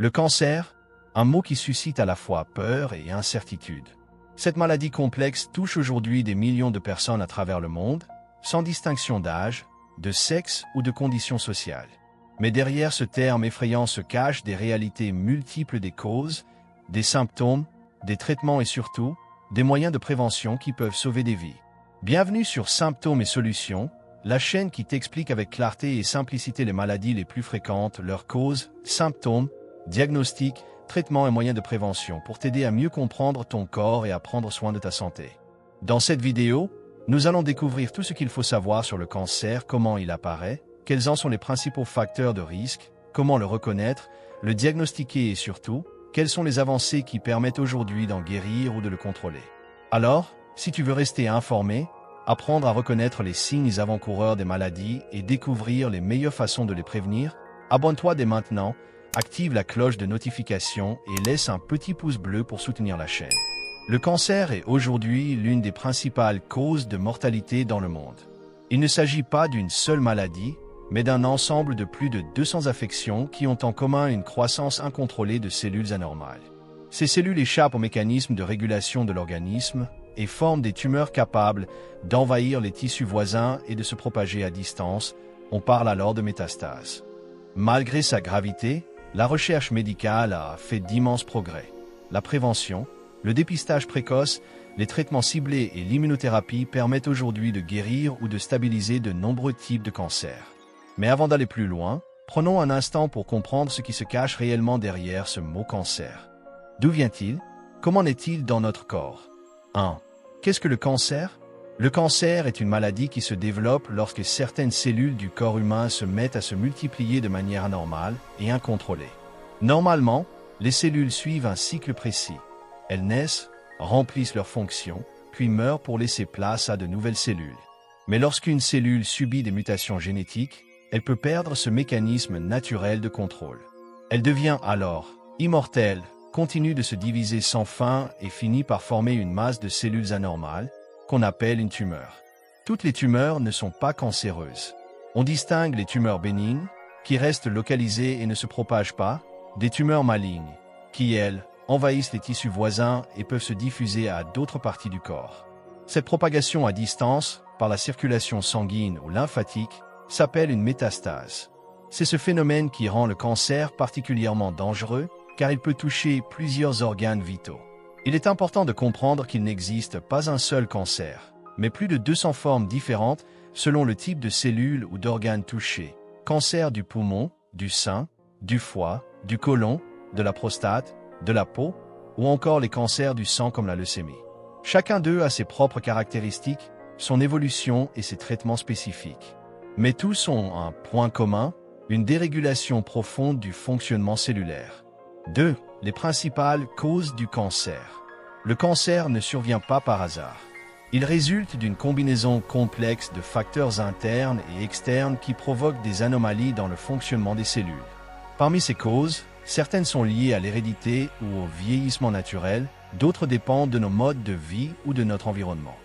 Le cancer, un mot qui suscite à la fois peur et incertitude. Cette maladie complexe touche aujourd'hui des millions de personnes à travers le monde, sans distinction d'âge, de sexe ou de conditions sociales. Mais derrière ce terme effrayant se cachent des réalités multiples des causes, des symptômes, des traitements et surtout, des moyens de prévention qui peuvent sauver des vies. Bienvenue sur Symptômes et Solutions, la chaîne qui t'explique avec clarté et simplicité les maladies les plus fréquentes, leurs causes, symptômes, diagnostics, traitements et moyens de prévention pour t'aider à mieux comprendre ton corps et à prendre soin de ta santé. Dans cette vidéo, nous allons découvrir tout ce qu'il faut savoir sur le cancer, comment il apparaît, quels en sont les principaux facteurs de risque, comment le reconnaître, le diagnostiquer et surtout, quelles sont les avancées qui permettent aujourd'hui d'en guérir ou de le contrôler. Alors, si tu veux rester informé, apprendre à reconnaître les signes avant-coureurs des maladies et découvrir les meilleures façons de les prévenir, abonne-toi dès maintenant, active la cloche de notification et laisse un petit pouce bleu pour soutenir la chaîne. Le cancer est aujourd'hui l'une des principales causes de mortalité dans le monde. Il ne s'agit pas d'une seule maladie, mais d'un ensemble de plus de 200 affections qui ont en commun une croissance incontrôlée de cellules anormales. Ces cellules échappent au mécanisme de régulation de l'organisme et forment des tumeurs capables d'envahir les tissus voisins et de se propager à distance. On parle alors de métastases. Malgré sa gravité, la recherche médicale a fait d'immenses progrès. La prévention, le dépistage précoce, les traitements ciblés et l'immunothérapie permettent aujourd'hui de guérir ou de stabiliser de nombreux types de cancers. Mais avant d'aller plus loin, prenons un instant pour comprendre ce qui se cache réellement derrière ce mot cancer. D'où vient-il? Comment est-il dans notre corps? 1. Qu'est-ce que le cancer? Le cancer est une maladie qui se développe lorsque certaines cellules du corps humain se mettent à se multiplier de manière anormale et incontrôlée. Normalement, les cellules suivent un cycle précis. Elles naissent, remplissent leurs fonctions, puis meurent pour laisser place à de nouvelles cellules. Mais lorsqu'une cellule subit des mutations génétiques, elle peut perdre ce mécanisme naturel de contrôle. Elle devient alors immortelle, continue de se diviser sans fin et finit par former une masse de cellules anormales, qu'on appelle une tumeur. Toutes les tumeurs ne sont pas cancéreuses. On distingue les tumeurs bénignes, qui restent localisées et ne se propagent pas, des tumeurs malignes, qui, elles, envahissent les tissus voisins et peuvent se diffuser à d'autres parties du corps. Cette propagation à distance, par la circulation sanguine ou lymphatique, s'appelle une métastase. C'est ce phénomène qui rend le cancer particulièrement dangereux, car il peut toucher plusieurs organes vitaux. Il est important de comprendre qu'il n'existe pas un seul cancer, mais plus de 200 formes différentes selon le type de cellules ou d'organes touchés. Cancer du poumon, du sein, du foie, du côlon, de la prostate, de la peau, ou encore les cancers du sang comme la leucémie. Chacun d'eux a ses propres caractéristiques, son évolution et ses traitements spécifiques. Mais tous ont un point commun, une dérégulation profonde du fonctionnement cellulaire. 2. Les principales causes du cancer. Le cancer ne survient pas par hasard. Il résulte d'une combinaison complexe de facteurs internes et externes qui provoquent des anomalies dans le fonctionnement des cellules. Parmi ces causes, certaines sont liées à l'hérédité ou au vieillissement naturel, d'autres dépendent de nos modes de vie ou de notre environnement.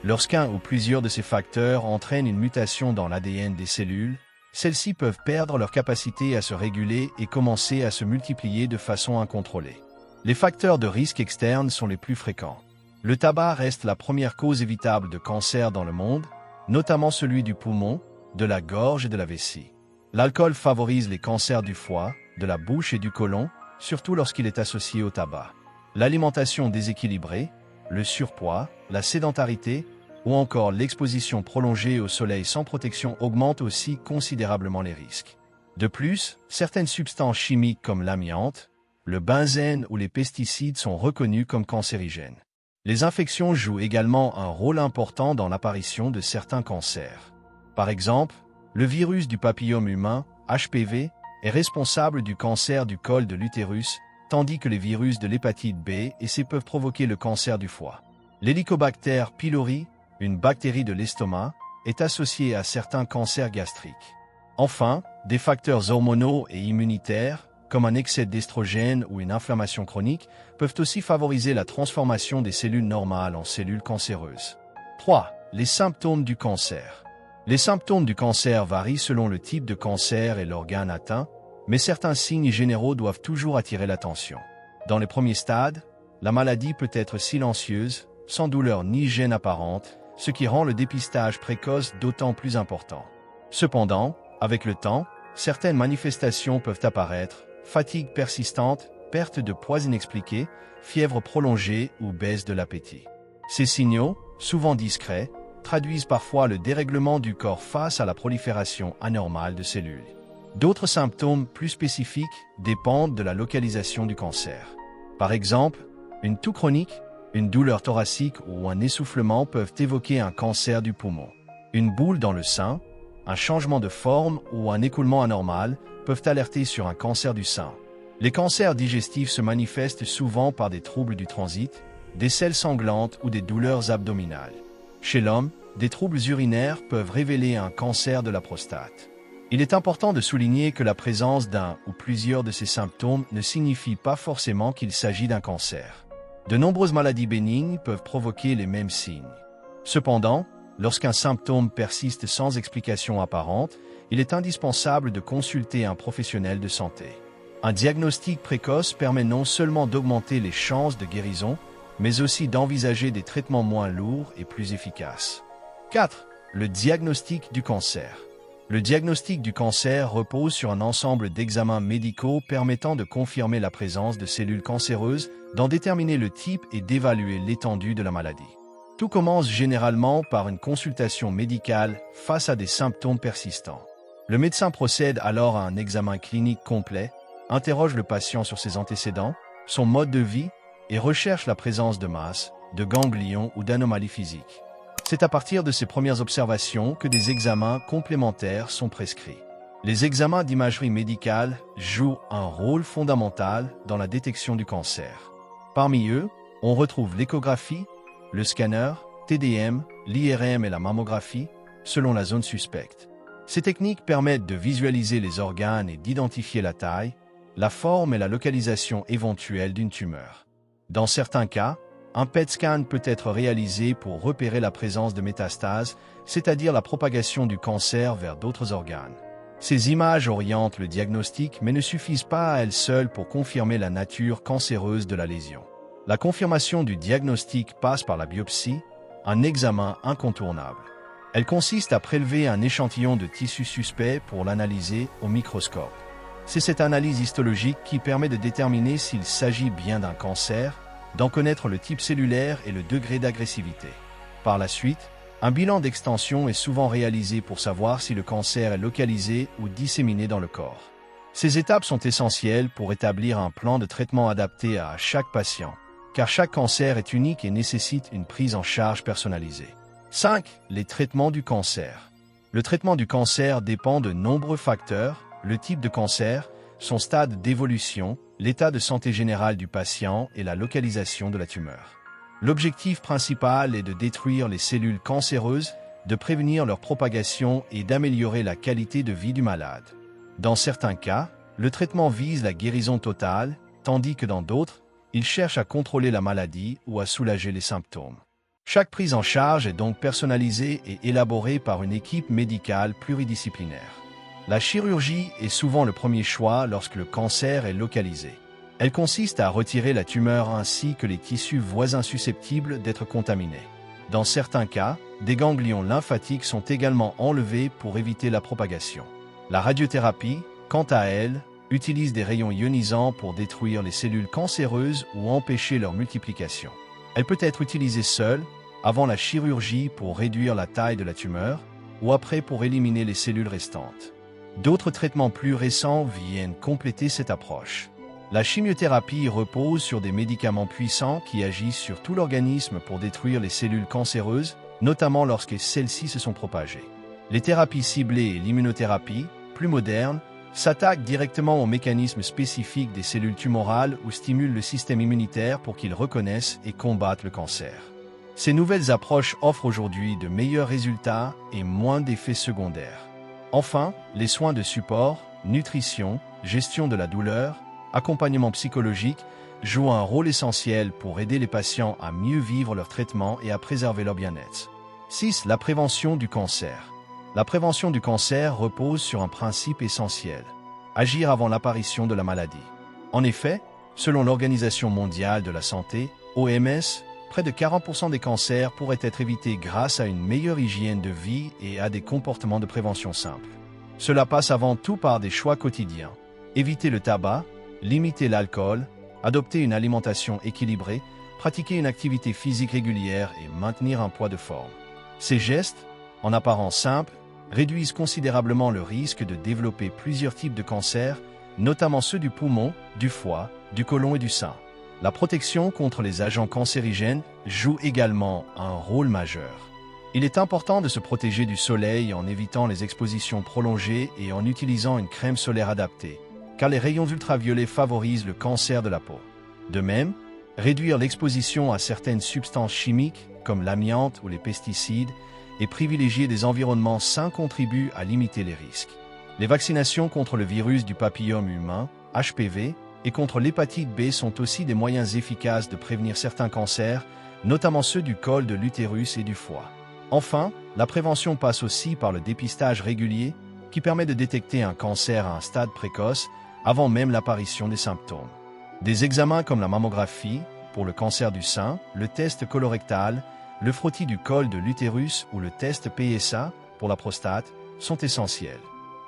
Lorsqu'un ou plusieurs de ces facteurs entraînent une mutation dans l'ADN des cellules, celles-ci peuvent perdre leur capacité à se réguler et commencer à se multiplier de façon incontrôlée. Les facteurs de risque externes sont les plus fréquents. Le tabac reste la première cause évitable de cancer dans le monde, notamment celui du poumon, de la gorge et de la vessie. L'alcool favorise les cancers du foie, de la bouche et du côlon, surtout lorsqu'il est associé au tabac. L'alimentation déséquilibrée, le surpoids, la sédentarité ou encore l'exposition prolongée au soleil sans protection augmentent aussi considérablement les risques. De plus, certaines substances chimiques comme l'amiante, le benzène ou les pesticides sont reconnus comme cancérigènes. Les infections jouent également un rôle important dans l'apparition de certains cancers. Par exemple, le virus du papillome humain, HPV, est responsable du cancer du col de l'utérus, tandis que les virus de l'hépatite B et C peuvent provoquer le cancer du foie. L'Helicobacter pylori, une bactérie de l'estomac, est associée à certains cancers gastriques. Enfin, des facteurs hormonaux et immunitaires, comme un excès d'estrogène ou une inflammation chronique, peuvent aussi favoriser la transformation des cellules normales en cellules cancéreuses. 3. Les symptômes du cancer. Les symptômes du cancer varient selon le type de cancer et l'organe atteint, Mais certains signes généraux doivent toujours attirer l'attention. Dans les premiers stades, la maladie peut être silencieuse, sans douleur ni gêne apparente, ce qui rend le dépistage précoce d'autant plus important. Cependant, avec le temps, certaines manifestations peuvent apparaître: fatigue persistante, perte de poids inexpliquée, fièvre prolongée ou baisse de l'appétit. Ces signaux, souvent discrets, traduisent parfois le dérèglement du corps face à la prolifération anormale de cellules. D'autres symptômes plus spécifiques dépendent de la localisation du cancer. Par exemple, une toux chronique, une douleur thoracique ou un essoufflement peuvent évoquer un cancer du poumon. Une boule dans le sein, un changement de forme ou un écoulement anormal peuvent alerter sur un cancer du sein. Les cancers digestifs se manifestent souvent par des troubles du transit, des selles sanglantes ou des douleurs abdominales. Chez l'homme, des troubles urinaires peuvent révéler un cancer de la prostate. Il est important de souligner que la présence d'un ou plusieurs de ces symptômes ne signifie pas forcément qu'il s'agit d'un cancer. De nombreuses maladies bénignes peuvent provoquer les mêmes signes. Cependant, lorsqu'un symptôme persiste sans explication apparente, il est indispensable de consulter un professionnel de santé. Un diagnostic précoce permet non seulement d'augmenter les chances de guérison, mais aussi d'envisager des traitements moins lourds et plus efficaces. 4. Le diagnostic du cancer. Le diagnostic du cancer repose sur un ensemble d'examens médicaux permettant de confirmer la présence de cellules cancéreuses, d'en déterminer le type et d'évaluer l'étendue de la maladie. Tout commence généralement par une consultation médicale face à des symptômes persistants. Le médecin procède alors à un examen clinique complet, interroge le patient sur ses antécédents, son mode de vie et recherche la présence de masses, de ganglions ou d'anomalies physiques. C'est à partir de ces premières observations que des examens complémentaires sont prescrits. Les examens d'imagerie médicale jouent un rôle fondamental dans la détection du cancer. Parmi eux, on retrouve l'échographie, le scanner, TDM, l'IRM et la mammographie, selon la zone suspecte. Ces techniques permettent de visualiser les organes et d'identifier la taille, la forme et la localisation éventuelle d'une tumeur. Dans certains cas, un PET scan peut être réalisé pour repérer la présence de métastases, c'est-à-dire la propagation du cancer vers d'autres organes. Ces images orientent le diagnostic mais ne suffisent pas à elles seules pour confirmer la nature cancéreuse de la lésion. La confirmation du diagnostic passe par la biopsie, un examen incontournable. Elle consiste à prélever un échantillon de tissu suspect pour l'analyser au microscope. C'est cette analyse histologique qui permet de déterminer s'il s'agit bien d'un cancer, d'en connaître le type cellulaire et le degré d'agressivité. Par la suite, un bilan d'extension est souvent réalisé pour savoir si le cancer est localisé ou disséminé dans le corps. Ces étapes sont essentielles pour établir un plan de traitement adapté à chaque patient, car chaque cancer est unique et nécessite une prise en charge personnalisée. 5. Les traitements du cancer. Le traitement du cancer dépend de nombreux facteurs: le type de cancer, son stade d'évolution, l'état de santé général du patient et la localisation de la tumeur. L'objectif principal est de détruire les cellules cancéreuses, de prévenir leur propagation et d'améliorer la qualité de vie du malade. Dans certains cas, le traitement vise la guérison totale, tandis que dans d'autres, il cherche à contrôler la maladie ou à soulager les symptômes. Chaque prise en charge est donc personnalisée et élaborée par une équipe médicale pluridisciplinaire. La chirurgie est souvent le premier choix lorsque le cancer est localisé. Elle consiste à retirer la tumeur ainsi que les tissus voisins susceptibles d'être contaminés. Dans certains cas, des ganglions lymphatiques sont également enlevés pour éviter la propagation. La radiothérapie, quant à elle, utilise des rayons ionisants pour détruire les cellules cancéreuses ou empêcher leur multiplication. Elle peut être utilisée seule, avant la chirurgie pour réduire la taille de la tumeur, ou après pour éliminer les cellules restantes. D'autres traitements plus récents viennent compléter cette approche. La chimiothérapie repose sur des médicaments puissants qui agissent sur tout l'organisme pour détruire les cellules cancéreuses, notamment lorsque celles-ci se sont propagées. Les thérapies ciblées et l'immunothérapie, plus modernes, s'attaquent directement aux mécanismes spécifiques des cellules tumorales ou stimulent le système immunitaire pour qu'il reconnaisse et combatte le cancer. Ces nouvelles approches offrent aujourd'hui de meilleurs résultats et moins d'effets secondaires. Enfin, les soins de support, nutrition, gestion de la douleur, accompagnement psychologique jouent un rôle essentiel pour aider les patients à mieux vivre leur traitement et à préserver leur bien-être. 6. La prévention du cancer. La prévention du cancer repose sur un principe essentiel. agir avant l'apparition de la maladie. En effet, selon l'Organisation mondiale de la santé, OMS, près de 40% des cancers pourraient être évités grâce à une meilleure hygiène de vie et à des comportements de prévention simples. Cela passe avant tout par des choix quotidiens. Éviter le tabac, limiter l'alcool, adopter une alimentation équilibrée, pratiquer une activité physique régulière et maintenir un poids de forme. Ces gestes, en apparence simples, réduisent considérablement le risque de développer plusieurs types de cancers, notamment ceux du poumon, du foie, du côlon et du sein. La protection contre les agents cancérigènes joue également un rôle majeur. Il est important de se protéger du soleil en évitant les expositions prolongées et en utilisant une crème solaire adaptée, car les rayons ultraviolets favorisent le cancer de la peau. De même, réduire l'exposition à certaines substances chimiques, comme l'amiante ou les pesticides, et privilégier des environnements sains contribue à limiter les risques. Les vaccinations contre le virus du papillome humain, HPV, et contre l'hépatite B sont aussi des moyens efficaces de prévenir certains cancers, notamment ceux du col de l'utérus et du foie. Enfin, la prévention passe aussi par le dépistage régulier, qui permet de détecter un cancer à un stade précoce, avant même l'apparition des symptômes. Des examens comme la mammographie, pour le cancer du sein, le test colorectal, le frottis du col de l'utérus ou le test PSA, pour la prostate, sont essentiels.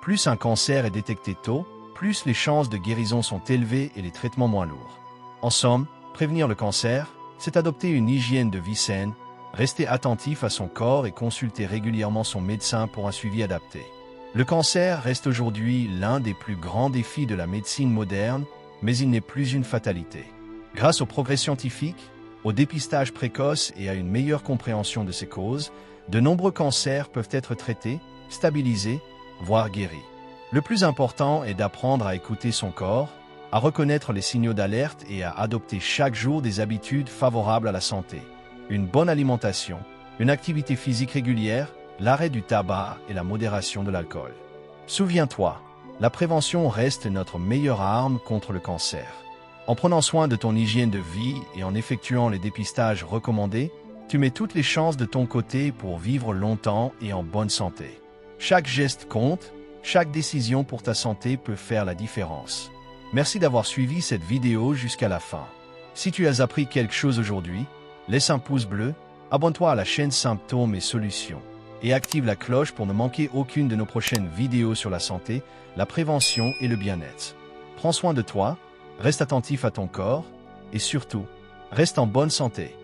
Plus un cancer est détecté tôt, plus les chances de guérison sont élevées et les traitements moins lourds. En somme, prévenir le cancer, c'est adopter une hygiène de vie saine, rester attentif à son corps et consulter régulièrement son médecin pour un suivi adapté. Le cancer reste aujourd'hui l'un des plus grands défis de la médecine moderne, mais il n'est plus une fatalité. Grâce aux progrès scientifiques, au dépistage précoce et à une meilleure compréhension de ses causes, de nombreux cancers peuvent être traités, stabilisés, voire guéris. Le plus important est d'apprendre à écouter son corps, à reconnaître les signaux d'alerte et à adopter chaque jour des habitudes favorables à la santé. Une bonne alimentation, une activité physique régulière, l'arrêt du tabac et la modération de l'alcool. Souviens-toi, la prévention reste notre meilleure arme contre le cancer. En prenant soin de ton hygiène de vie et en effectuant les dépistages recommandés, tu mets toutes les chances de ton côté pour vivre longtemps et en bonne santé. Chaque geste compte, chaque décision pour ta santé peut faire la différence. Merci d'avoir suivi cette vidéo jusqu'à la fin. Si tu as appris quelque chose aujourd'hui, laisse un pouce bleu, abonne-toi à la chaîne Symptômes et Solutions et active la cloche pour ne manquer aucune de nos prochaines vidéos sur la santé, la prévention et le bien-être. Prends soin de toi, reste attentif à ton corps et surtout, reste en bonne santé.